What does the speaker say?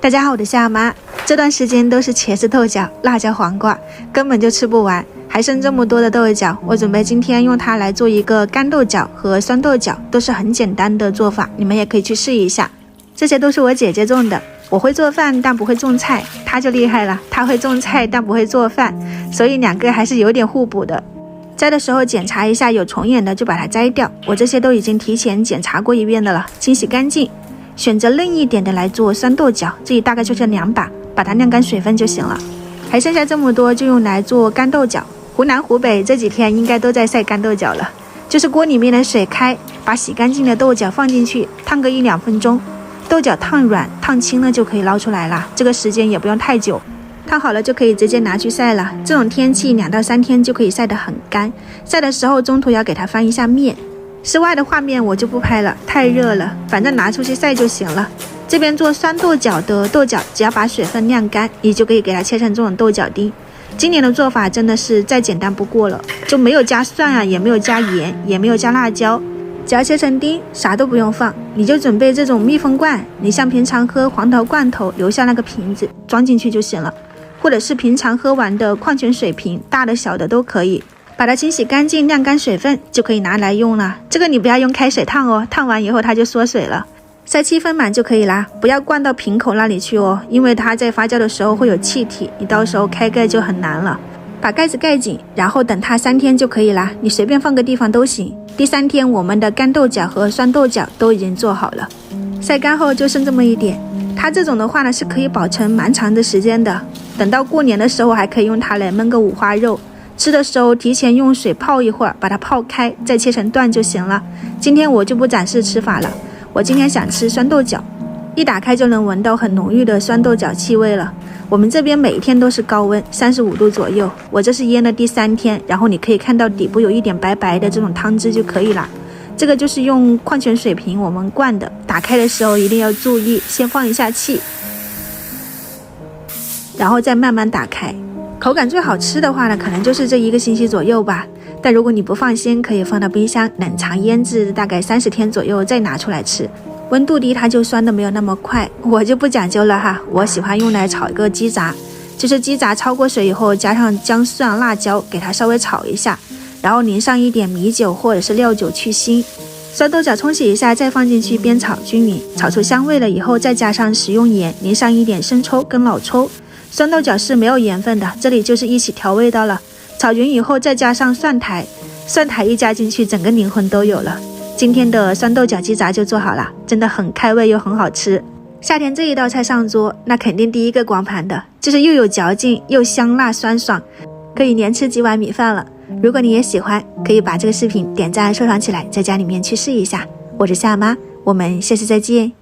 大家好，我的夏妈。这段时间都是茄子豆角、辣椒黄瓜，根本就吃不完，还剩这么多的豆角，我准备今天用它来做一个干豆角和酸豆角，都是很简单的做法，你们也可以去试一下。这些都是我姐姐种的，我会做饭但不会种菜，她就厉害了，她会种菜但不会做饭，所以两个还是有点互补的。摘的时候检查一下有虫眼的就把它摘掉，我这些都已经提前检查过一遍的了，清洗干净。选择嫩一点的来做酸豆角，这里大概就这2把，把它晾干水分就行了。还剩下这么多就用来做干豆角。湖南湖北这几天应该都在晒干豆角了，就是锅里面的水开，把洗干净的豆角放进去，烫个1-2分钟，豆角烫软烫青了就可以捞出来了，这个时间也不用太久。烫好了就可以直接拿去晒了，这种天气2到3天就可以晒得很干，晒的时候中途要给它翻一下面。室外的画面我就不拍了，太热了，反正拿出去晒就行了。这边做酸豆角的豆角，只要把水分晾干，你就可以给它切成这种豆角丁。今年的做法真的是再简单不过了，就没有加蒜啊，也没有加盐，也没有加辣椒，只要切成丁，啥都不用放，你就准备这种密封罐，你像平常喝黄桃罐头留下那个瓶子装进去就行了，或者是平常喝完的矿泉水瓶，大的小的都可以。把它清洗干净，晾干水分就可以拿来用了。这个你不要用开水烫哦，烫完以后它就缩水了。塞7分满就可以啦，不要灌到瓶口那里去哦，因为它在发酵的时候会有气体，你到时候开盖就很难了。把盖子盖紧，然后等它3天就可以啦，你随便放个地方都行。第3天我们的干豆角和酸豆角都已经做好了，晒干后就剩这么一点。它这种的话呢是可以保存蛮长的时间的，等到过年的时候还可以用它来焖个五花肉。吃的时候提前用水泡一会儿，把它泡开，再切成段就行了。今天我就不展示吃法了，我今天想吃酸豆角，一打开就能闻到很浓郁的酸豆角气味了。我们这边每一天都是高温35度左右，我这是腌了第3天，然后你可以看到底部有一点白白的这种汤汁就可以了。这个就是用矿泉水瓶我们灌的，打开的时候一定要注意，先放一下气，然后再慢慢打开。口感最好吃的话呢，可能就是这1个星期左右吧，但如果你不放心，可以放到冰箱冷藏腌制大概30天左右再拿出来吃。温度低它就酸的没有那么快，我就不讲究了哈，我喜欢用来炒一个鸡杂，就是鸡杂焯过水以后加上姜蒜辣椒给它稍微炒一下，然后淋上一点米酒或者是料酒去腥，酸豆角冲洗一下再放进去煸炒均匀，炒出香味了以后再加上食用盐，淋上一点生抽跟老抽。酸豆角是没有盐分的，这里就是一起调味道了。炒匀以后再加上蒜苔，蒜苔一加进去整个灵魂都有了。今天的酸豆角鸡杂就做好了，真的很开胃又很好吃。夏天这一道菜上桌，那肯定第一个光盘的，就是又有嚼劲又香辣酸爽，可以连吃几碗米饭了。如果你也喜欢，可以把这个视频点赞收藏起来，在家里面去试一下。我是夏妈，我们下次再见。